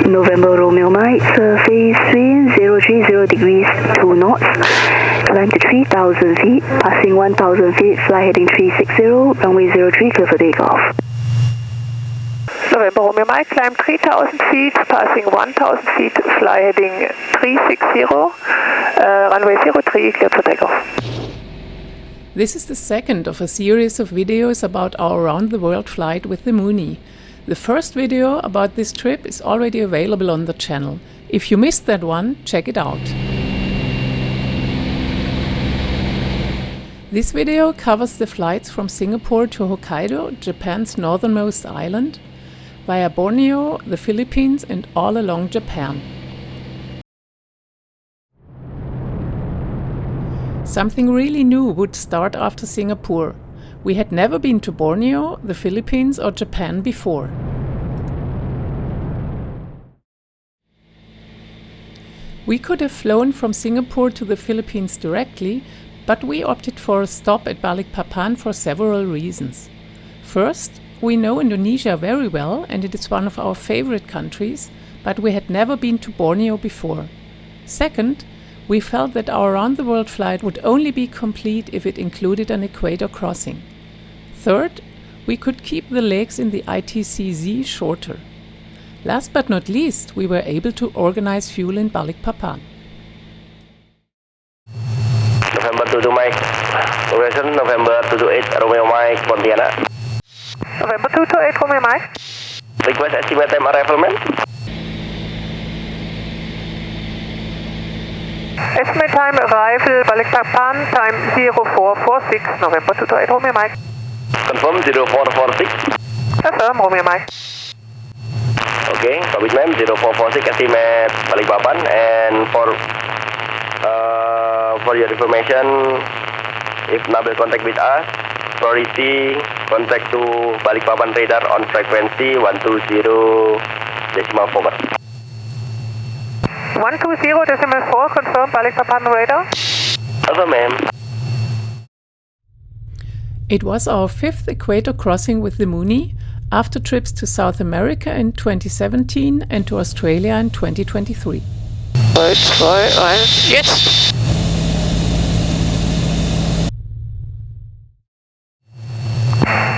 November Romeo Mike, surface wind 030 degrees 2 knots, climb to 3,000 feet, passing 1,000 feet, fly heading 360, runway 03, clear for takeoff. November Romeo Mike, climb 3,000 feet, passing 1,000 feet, fly heading 360, runway 03, clear for takeoff. This is the second of a series of videos about our around-the-world flight with the Mooney. The first video about this trip is already available on the channel. If you missed that one, check it out. This video covers the flights from Singapore to Hokkaido, Japan's northernmost island, via Borneo, the Philippines and all along Japan. Something really new would start after Singapore. We had never been to Borneo, the Philippines or Japan before. We could have flown from Singapore to the Philippines directly, but we opted for a stop at Balikpapan for several reasons. First, we know Indonesia very well and it is one of our favorite countries, but we had never been to Borneo before. Second, we felt that our round-the-world flight would only be complete if it included an equator crossing. Third, we could keep the legs in the ITCZ shorter. Last but not least, we were able to organize fuel in Balikpapan. November 22 Mike, progression November 228 Romeo Mike, Pontianak. November 228 Romeo Mike. Request estimate time arrival, man. Estimate time arrival, Balikpapan, time 0446, November 228 Romeo Mike. Confirm 0446. Affirm Romeo Mike. Okay, commitment 0446 estimate Balikpapan, and for your information, if Nabil contact with us, priority contact to Balikpapan radar on frequency 120.4. 120.4, confirm Balikpapan radar. Affirm, ma'am. It was our fifth equator crossing with the Mooney, after trips to South America in 2017 and to Australia in 2023. 3, 2, 1, jetzt!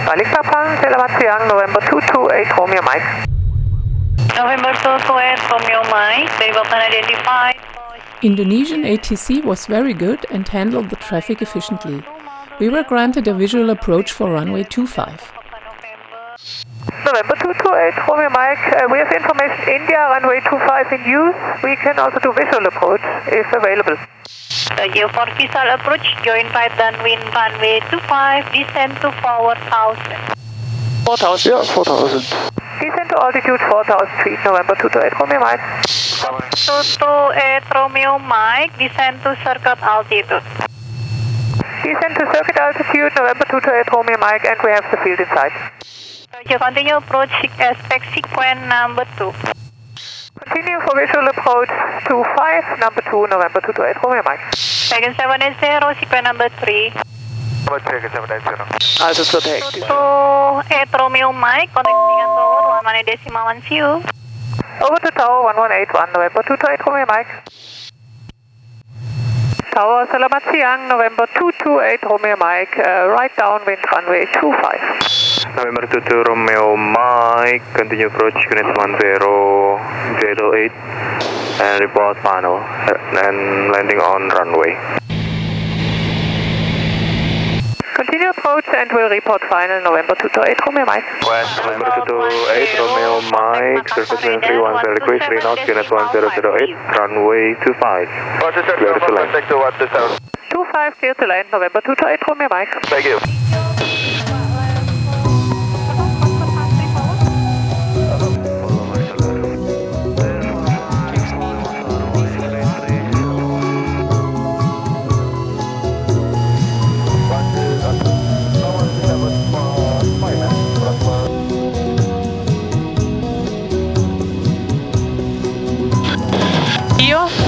Balikpapan, Selamat siang, November 228 Romeo Mike. November 228 Romeo Mike, they will identify. Indonesian ATC was very good and handled the traffic efficiently. We were granted a visual approach for runway 25. November 228 Romeo Mike, we have information India, runway 25 in use. We can also do visual approach if available. For visual approach, join Python wind runway 25, descend to 4,000. 4,000? Yeah, 4,000. Descend to altitude 4,000 feet, November 228 Romeo Mike. 228 Romeo Mike, descend to circuit altitude. Descend to circuit altitude, November 228 Romeo Mike, and we have the field in sight. Continue approach aspect sequence number 2. Continue for visual approach 25, number 2, November 228 Romeo Mike. Second 780, sequence number 3. Number 3, 780. Also zur Hektik. 228 Romeo Mike, connecting at tower 11.1 view. Over to tower 1181, November 228 Romeo Mike. Tower Selamat siang, November 228 Romeo Mike, right downwind runway 25. November 22 Romeo Mike, continue approach unit 1008 and report final and landing on runway. Continue approach and will report final, November 228 Romeo Mike. West, November 228 Romeo Mike, surface wind 310 degrees, 3 knots, unit 1008, runway 25. Clear to land. 25, clear to land, November 228 Romeo Mike. Thank you.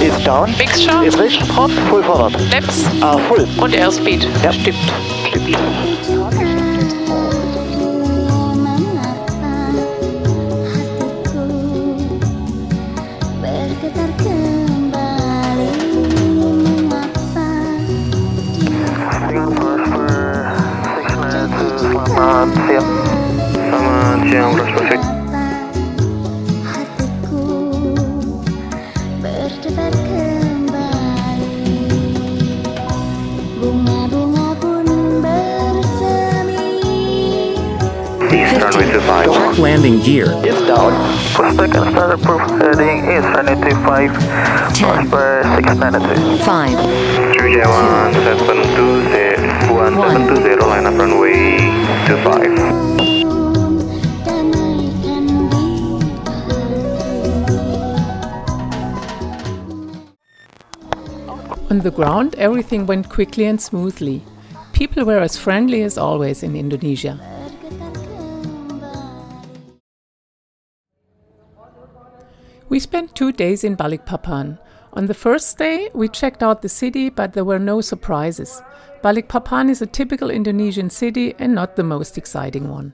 Ist down. Mixture, Ist rechts. Hop, Full forward. Flaps Full. und Airspeed. Ja. Stimmt. Selamat siang. Selamat siang, Bros Pasifik. East runway 25. Start landing gear. It's down. Prospect and standard proof heading is runway 25. 10, Per 6 minutes. 5, 1720, line up runway 25. On the ground, everything went quickly and smoothly. People were as friendly as always in Indonesia. We spent 2 days in Balikpapan. On the first day, we checked out the city, but there were no surprises. Balikpapan is a typical Indonesian city and not the most exciting one.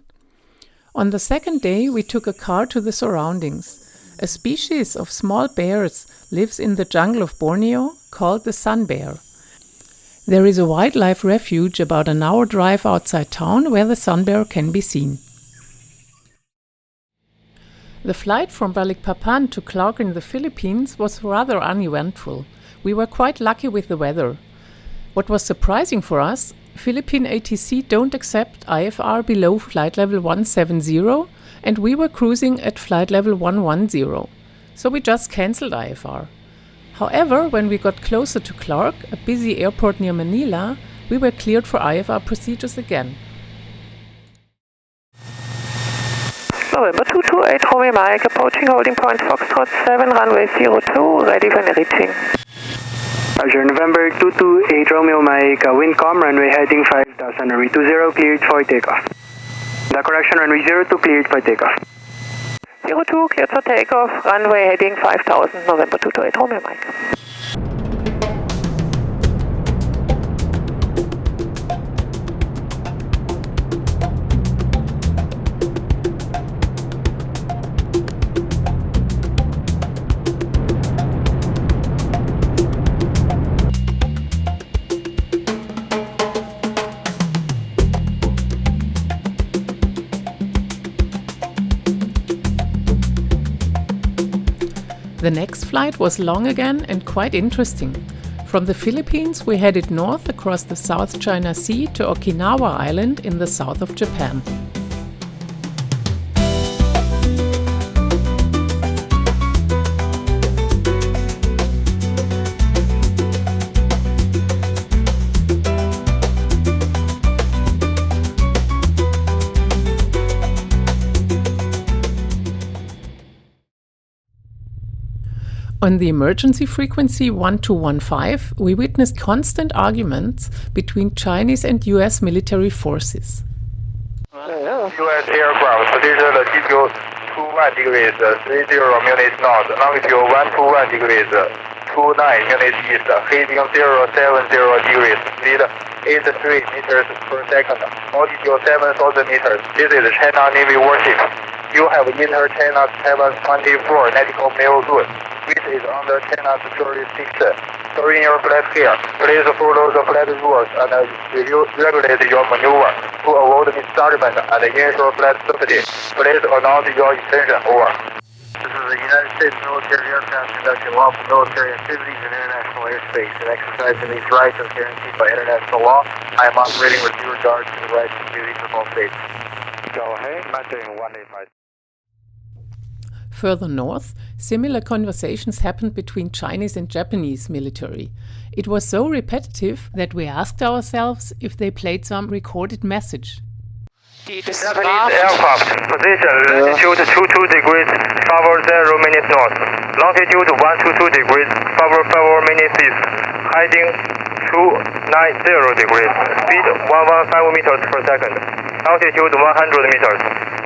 On the second day, we took a car to the surroundings. A species of small bears lives in the jungle of Borneo called the sun bear. There is a wildlife refuge about an hour drive outside town where the sun bear can be seen. The flight from Balikpapan to Clark in the Philippines was rather uneventful. We were quite lucky with the weather. What was surprising for us, Philippine ATC don't accept IFR below flight level 170, and we were cruising at flight level 110. So we just cancelled IFR. However, when we got closer to Clark, a busy airport near Manila, we were cleared for IFR procedures again. November 228, Romeo Mike, approaching holding point Foxtrot 7, runway 02, ready when reaching. Roger, November 228, Romeo Mike, Windcom, runway heading 5000, runway 20 cleared for takeoff. The correction, runway 02 cleared for takeoff. 02, cleared for takeoff, runway heading 5000, November 228, Romeo Mike. The next flight was long again and quite interesting. From the Philippines we headed north across the South China Sea to Okinawa Island in the south of Japan. On the emergency frequency 1215, we witnessed constant arguments between Chinese and US military forces. US aircraft, position altitude 21 degrees, 30 minutes north, longitude 121 degrees, 29 minutes east, heading 070 degrees, speed 83 meters per second, altitude 7,000 meters. This is China Navy warship. You have Inter-China Taiwan 24 nautical mail route, which is under China's jurisdiction. During your flight here, please follow the flight rules and regulate your maneuver to avoid misjudgment and ensure flight safety. Please announce your intention. Over. This is the United States military aircraft conducting lawful military activities in international airspace and exercising these rights as guaranteed by international law. I am operating with due regard to the rights and duties of all states. Go ahead, matching 185. Further north, similar conversations happened between Chinese and Japanese military. It was so repetitive that we asked ourselves if they played some recorded message. Japanese aircraft, position latitude 22 degrees, travel 0 minutes north, longitude 122 degrees, travel 4 minutes east, heading 290 degrees, speed 115 meters per second, altitude 100 meters.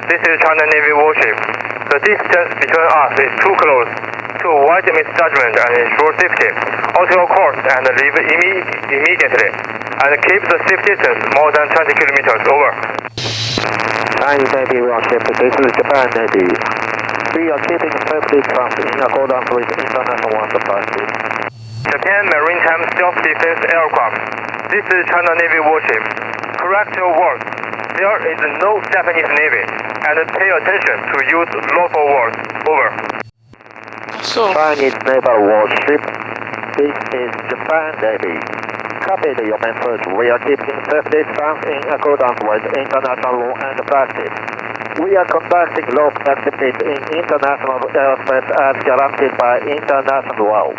This is China Navy warship. The distance between us is too close to avoid misjudgment and ensure safety. Alter your course and leave immediately, and keep the safe distance more than 20 kilometers. Over. Navy warship, this is Japan Navy. We are keeping safety trust in accordance with international water policy. Japan Maritime Self-Defense Aircraft. This is China Navy warship. correct your words. There is no Japanese Navy, and pay attention to use local words. Over. Chinese naval warship. This is Japan Navy. Copy your message. We are keeping safe distance in accordance with international law and practice. We are conducting law activities in international airspace as guaranteed by international law.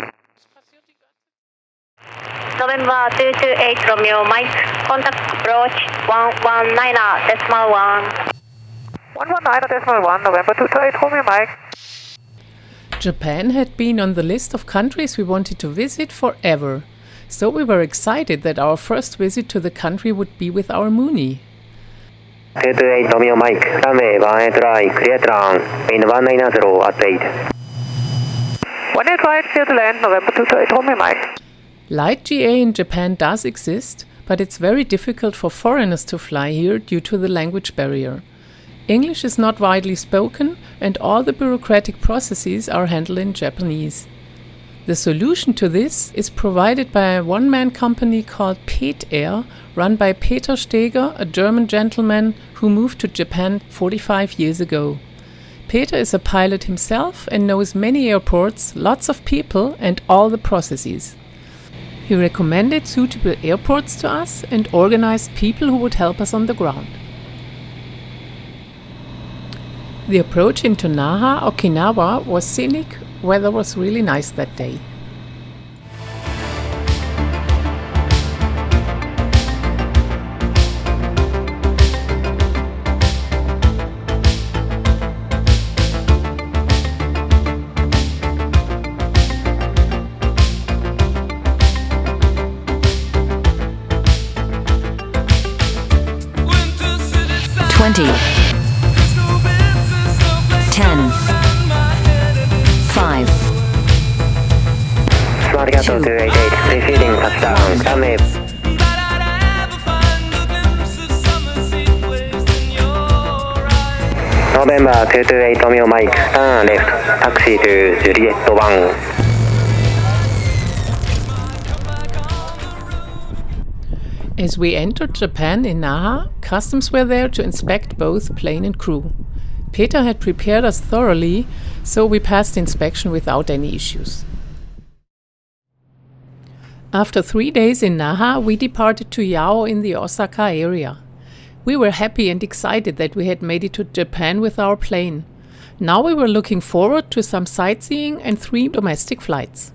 November 228 Romeo Mike, contact approach 119.1. 119.1, November 228 Romeo Mike. Japan had been on the list of countries we wanted to visit forever, so we were excited that our first visit to the country would be with our Mooney. 228 Romeo Mike, runway 18 right, clear to land, wind 190 at 8. 18 right, clear to land, November 228 Romeo Mike. Light GA in Japan does exist, but it's very difficult for foreigners to fly here due to the language barrier. English is not widely spoken, and all the bureaucratic processes are handled in Japanese. The solution to this is provided by a one-man company called Pet Air, run by Peter Steger, a German gentleman who moved to Japan 45 years ago. Peter is a pilot himself and knows many airports, lots of people and all the processes. He recommended suitable airports to us and organized people who would help us on the ground. The approach into Naha, Okinawa was scenic. Weather was really nice that day. Twenty. 10. 5. Smart Capital 288, preceding touchdown, runway. November 228 Romeo Mike, turn left, taxi to Juliet 1. As we entered Japan in Naha, customs were there to inspect both plane and crew. Peter had prepared us thoroughly, so we passed inspection without any issues. After 3 days in Naha, we departed to Yao in the Osaka area. We were happy and excited that we had made it to Japan with our plane. Now we were looking forward to some sightseeing and 3 domestic flights.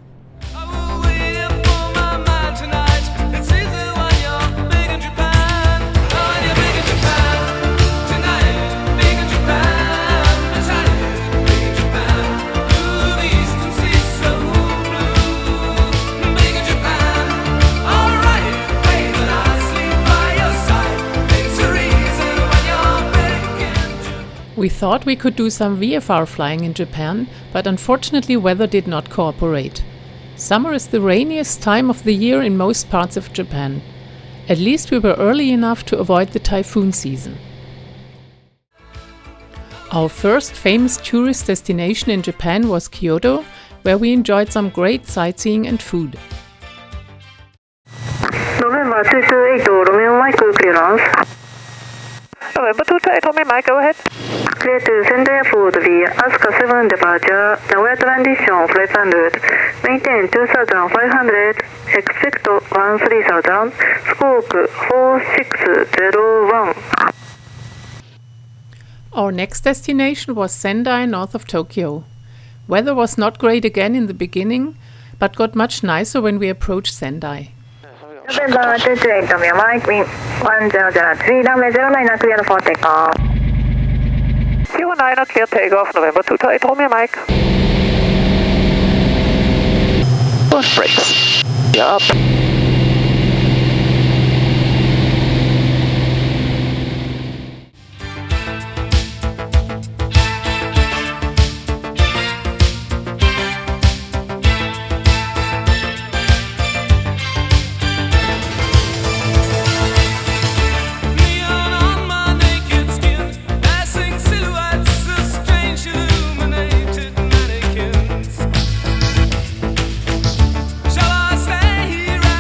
We thought we could do some VFR flying in Japan, but unfortunately weather did not cooperate. Summer is the rainiest time of the year in most parts of Japan. At least we were early enough to avoid the typhoon season. Our first famous tourist destination in Japan was Kyoto, where we enjoyed some great sightseeing and food. November 228 Romeo Mike clearance. November 228 Romeo Mike, go ahead. Clear to Sendai Airport via Asuka 7 departure, Nagoya transition flight and route. Maintain 2500, expect 13,000, squawk 4601. Our next destination was Sendai, north of Tokyo. Weather was not great again in the beginning, but got much nicer when we approached Sendai. November 228 Romeo Mike, wind 1003, runway 09 clear for takeoff. 09 clear takeoff, November 228 Romeo Mike. Push brakes. Yup. Shall I stay here?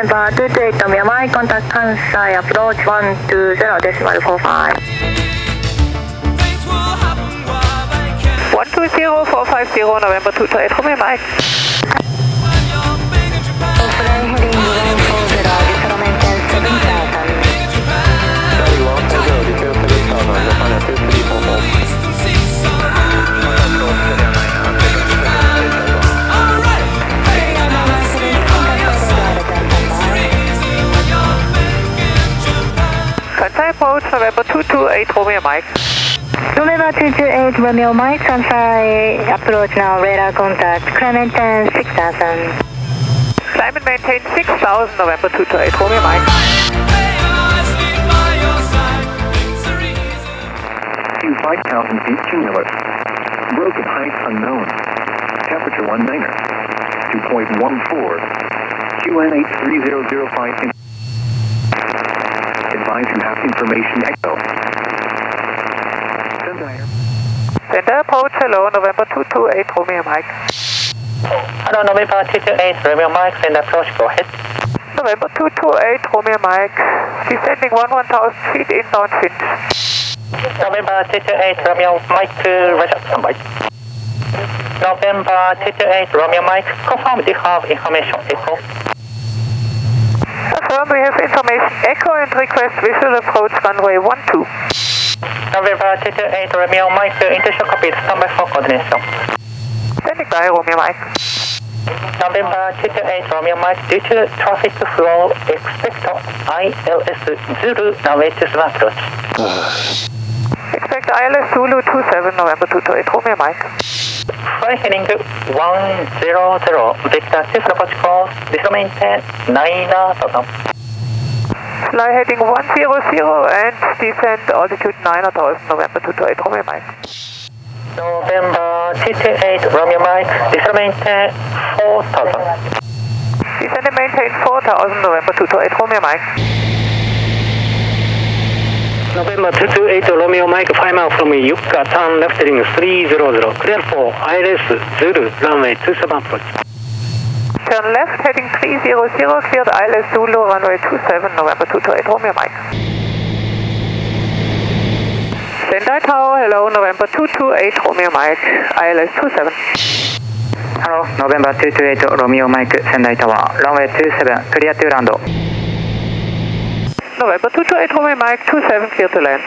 November 228 Romeo Mike, contact Kansai approach 120.45. 120450 November 228 Romeo Mike. Fly heading 140, Detroit maintain 7000. Charlie 150, Detroit 7000, Japan 2344. Kansai approach November 228 Romeo Mike. November 228 Romeo Mike, Kansai approach now, radar contact, climb maintain 6000. Climb and maintain 6000 November 228 Romeo Mike. 5,000 feet cumulus. Broken height unknown. Temperature 19er. 2.14. QN 83005. Advise you have information echo. Sendai approach, hello, November 228 Romeo Mike. Hello, November 228 Romeo Mike, send approach, go ahead. November 228 Romeo Mike, descending 1000 feet inbound wind. November 228 Romeo Mike, roger, standby. November 228 Romeo Mike, confirm you have information echo. Confirm we have information echo and request visual approach runway 12. November 228 Romeo Mike, intention copied, standby for coordination. Standing by Romeo Mike. November 228 Romeo Mike, due to traffic flow, expect ILS Zulu runway 27 approach. Expect ILS Zulu 27 November 228 Romeo Mike. Fly heading 100, Victor 2 approach course, this maintain 9000. Fly heading 100 and descend altitude 9000 November 228 Romeo Mike. November 228 Romeo Mike, this maintain 4000. Descend and maintain 4000 November 228 Romeo Mike. November 228 Romeo Mike, 5 miles from Yucca, turn left heading 300, clear for ILS Zulu, runway 27 approach. Turn left heading 300, cleared ILS Zulu, runway 27 November 228 Romeo Mike. Sendai Tower, hello, November 228 Romeo Mike, ILS 27. Hello, November 228 Romeo Mike, Sendai Tower, runway 27, clear to land. November 228 Romeo Mike, 27, clear to land.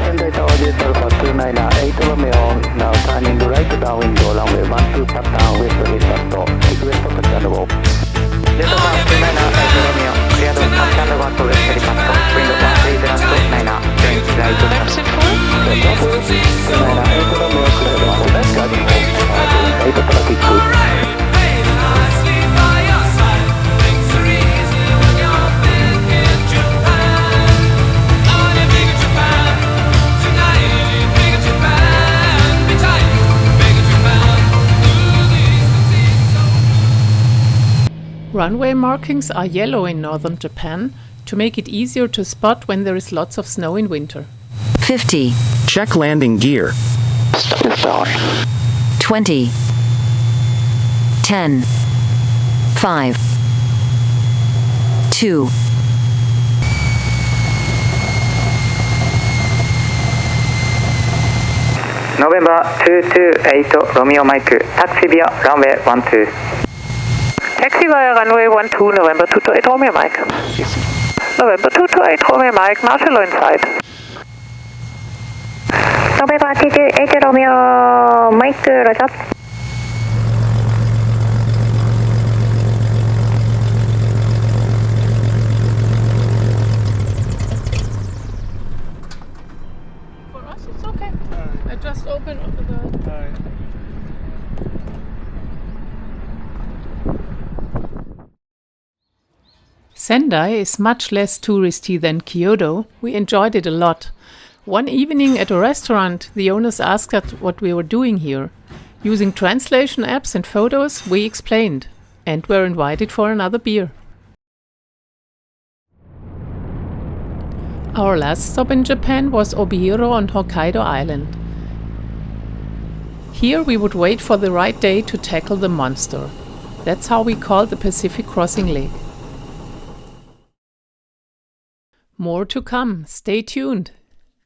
Sendai Tower, this Alpha 298 Romeo, now turning right downwind, runway 12, tap down, westerly start, request for control. Delta 298 Romeo, clear to tap down, westerly start, wind 13 left 9er, change right to tap. 298 Romeo, clear to left, guarding home, right traffic good. Runway markings are yellow in northern Japan to make it easier to spot when there is lots of snow in winter. 50, Check landing gear. 20, 10, 5, 2, November 228 Romeo Mike, taxi via runway 12. Taxi via runway 12, November 228 Romeo Mike. November 228 Romeo Mike, Marshall inside. November 228 Romeo Mike, roger. For us it's okay. I just open the... Sendai is much less touristy than Kyoto. We enjoyed it a lot. One evening at a restaurant, the owners asked us what we were doing here. Using translation apps and photos, we explained. and were invited for another beer. Our last stop in Japan was Obihiro on Hokkaido Island. Here we would wait for the right day to tackle the monster. That's how we called the Pacific Crossing Lake. More to come, stay tuned!